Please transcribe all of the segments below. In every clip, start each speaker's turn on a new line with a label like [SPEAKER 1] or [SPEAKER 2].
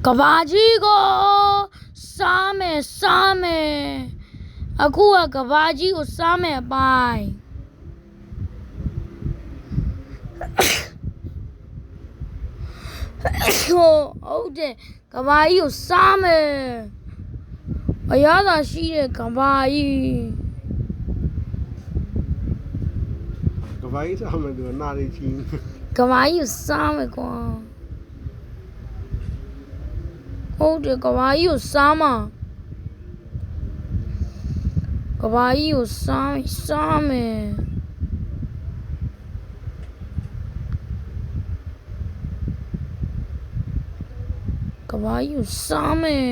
[SPEAKER 1] ကဘာကြီးကိုစားမယ်အခုကဘာကြီးကိုစားမယ်အပိုင်းဟုတ်တယ်ကဘာကြီးကိုစားမယ်အရသာရှိတဲ့ကဘာကြီး
[SPEAKER 2] ကဘာကြီးစားမယ်သူနားလေးချင်း
[SPEAKER 1] ကဘာကြီးကိုစားမယ်ကွာဟုတ်တယ်ကဘာကြီးကိုစားမှာကဘာကြီးကိုစားမယ်ကဘာကြီးကိုစားမယ်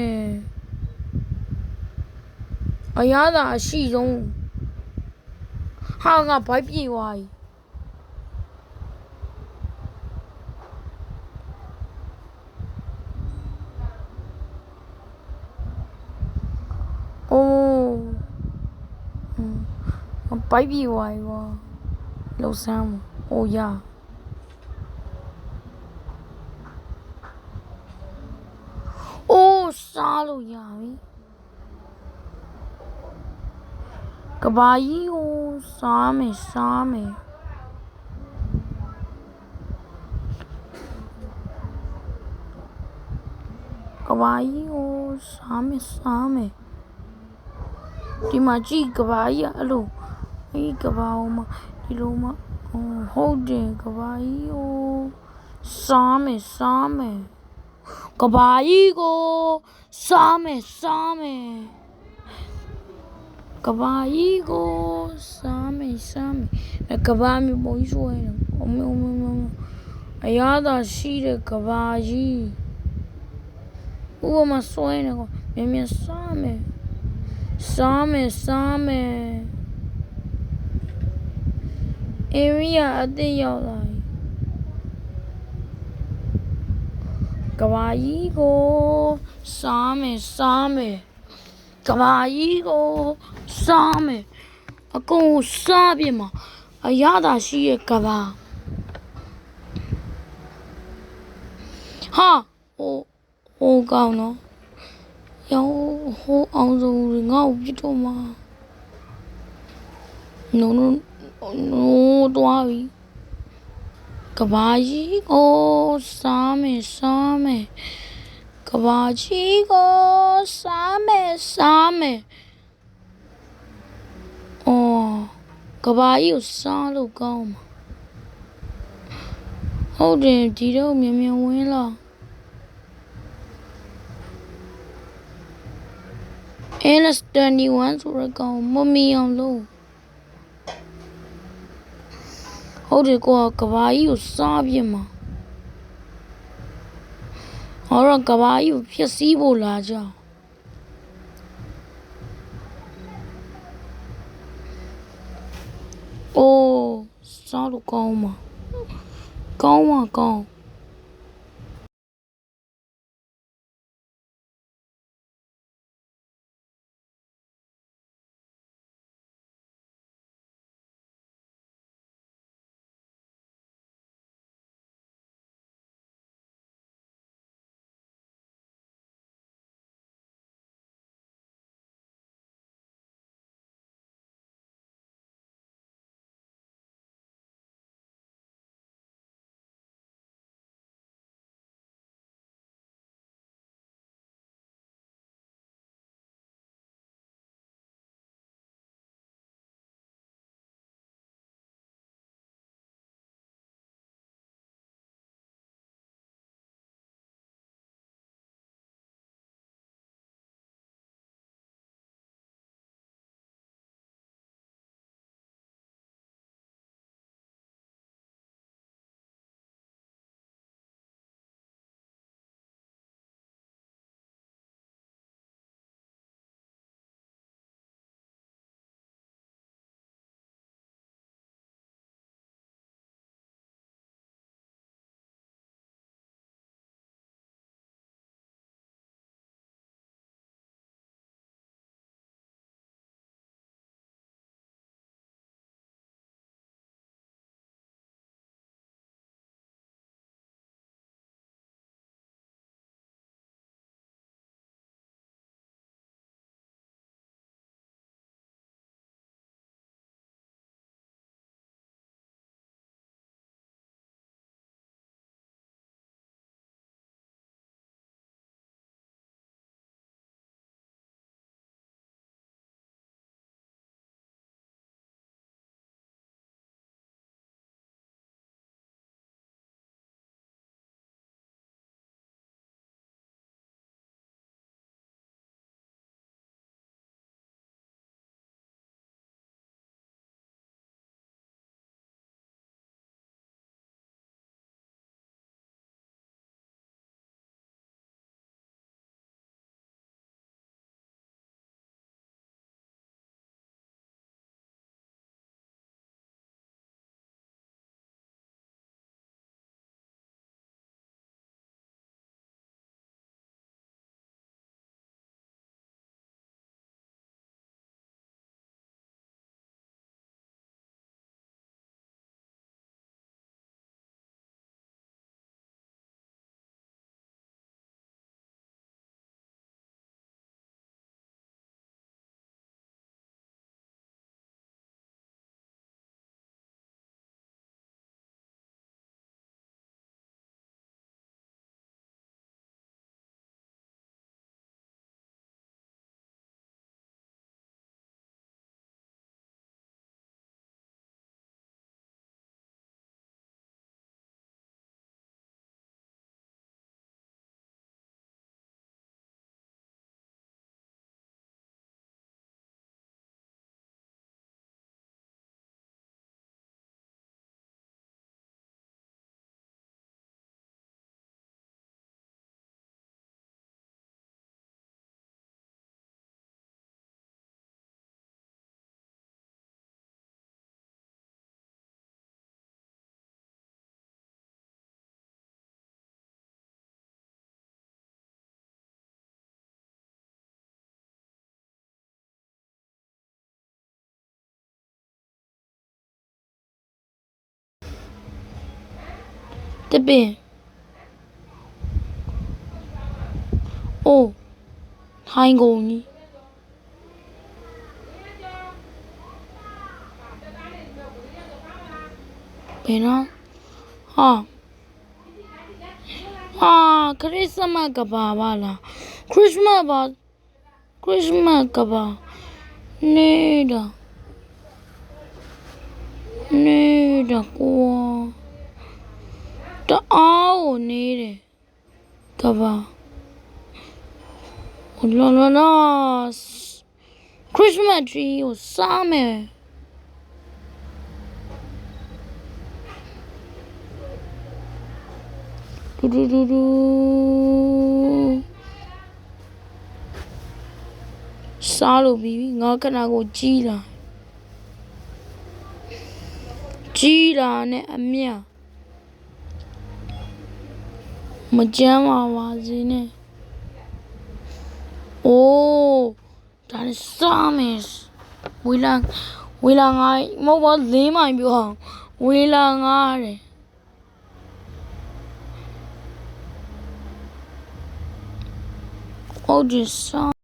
[SPEAKER 1] အရသာအရှိဆုံးဟာငါဘိုက်ပြေသွားပြီအိုးဘိုက်ပြေသွားပြီကွာလှုပ်ဆမ်းမအိုးရအိုးစားလို့ရပြီကဘာကြီးကိုစားမယ်ကဘာကြီးကိုစားမယ်ဒီမှာကြည့်ကဘာကြီးအဲ့လိုကဘာအောင်မဒီလိုမဟုတ်တယ်ကဘာကြီးကိုစားမယ်ကဘာကြီးကိုစားမယ်ကဘာကြီးကိုစားမယ်ကဘာမျိုးပုံကြီးဆွဲနေအရသာရှိတဲ့ကဘာကြီးဥပမာဆွဲနေကွာမြန်စားမယ်အေရီယာအသစ်ရောက်လာပြီကဘာကြီးကိုစားမယ်ကဘာကြီးကိုစားမယ်အကုန်စားပြမှာအရသာရှိရဲ့ကဘာဟာဟိုကောင်းနော်ရောဟိုအောင်စုံငါ့ကိုပြစ်တော့မှာနိုးသွားပြီကဘာကြီးကိုစားမယ်ကဘာကြီးကိုစားမယ်အော်ကဘာကြီးကိုစားလို့ကောင်းမှာဟုတ်တယ်ဒီတော့မြန်ဝင်လာLS21ဆိုရကောင်မမီအောင်လို့ဟုတ်တယ်ကွာကဘာကြီးကိုစားပြမှာဟောတော့ကဘာကြီးကိုဖြစ်စည်းဖို့လာကြအိုးစားလို့ကောင်းမှာကောင်း တပင်အိုးထိုင်းကုန်ကြီးဘယ်နော်ဟာခရစ်စမတ်ကဘာပါလားခရစ်စမတ်ပါခရစ်စမတ်ကဘာနေတာကွာတအားကိုနေတယ်ကဘာလာခရစ်စမတ်ထရီကိုစားမယ်ဒူစားလို့ပြီးပြီငါခဏကိုကြီးလာနဲ့အမြမကြမ်းပါစေနဲ့အိုးဒါနဲ့စားမယ်ဝေလာငါမဟုတ်ပါလေးမိုင်ပြောအောင်ဝေလာငါတယ်ဟုတ်တယ်စား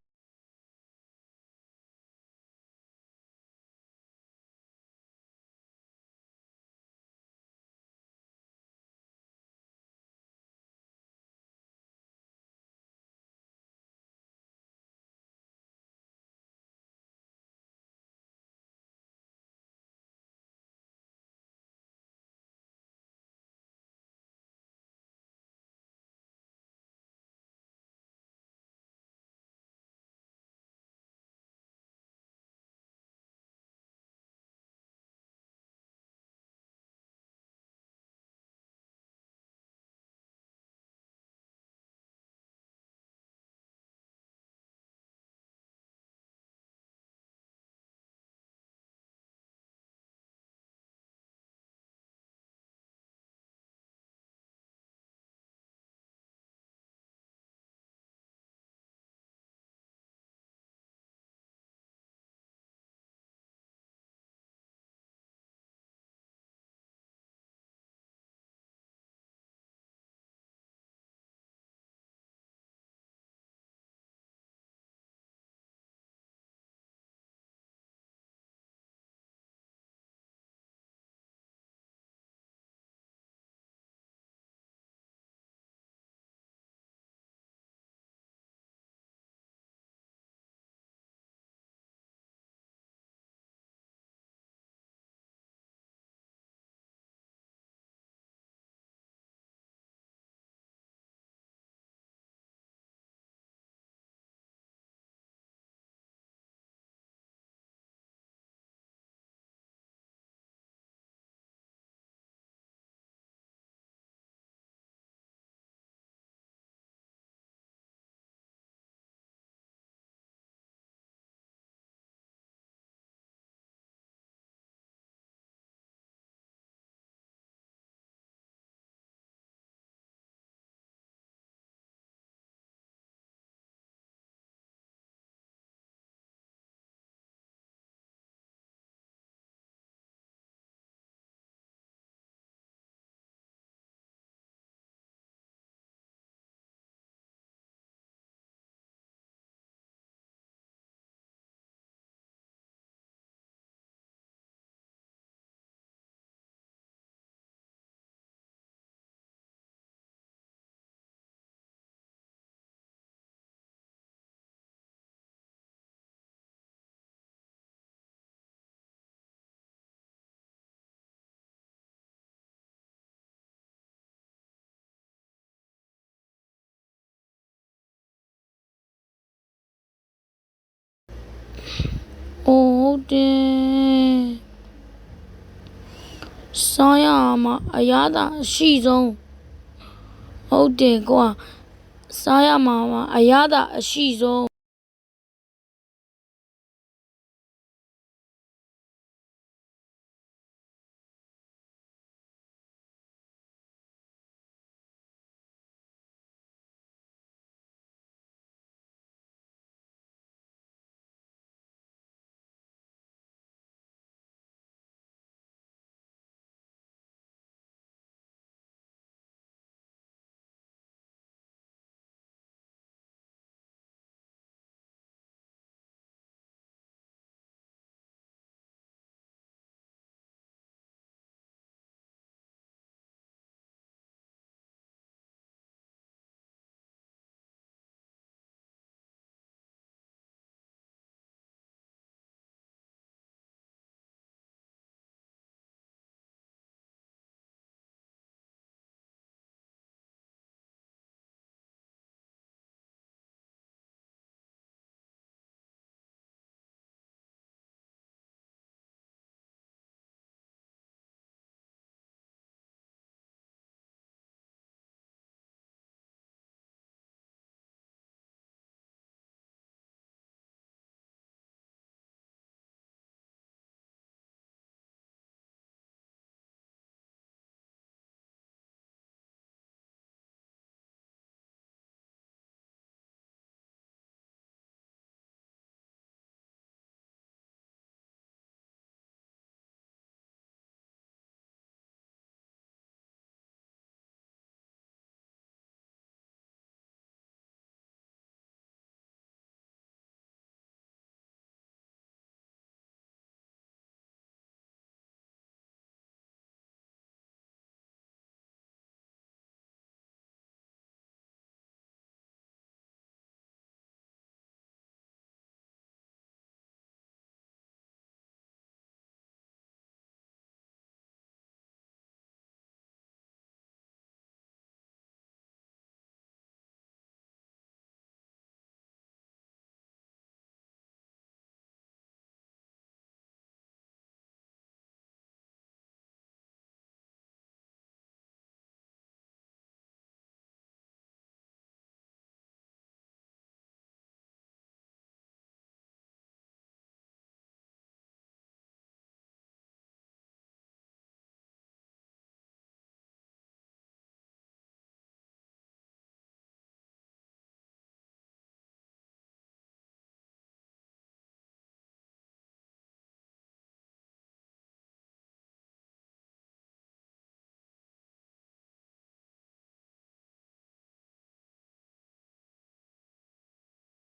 [SPEAKER 1] အိုးတယ်စားရမှာအရသာအရှိဆုံးဟုတ်တယ်ကွာစားရမှာအရသာအရှိဆုံး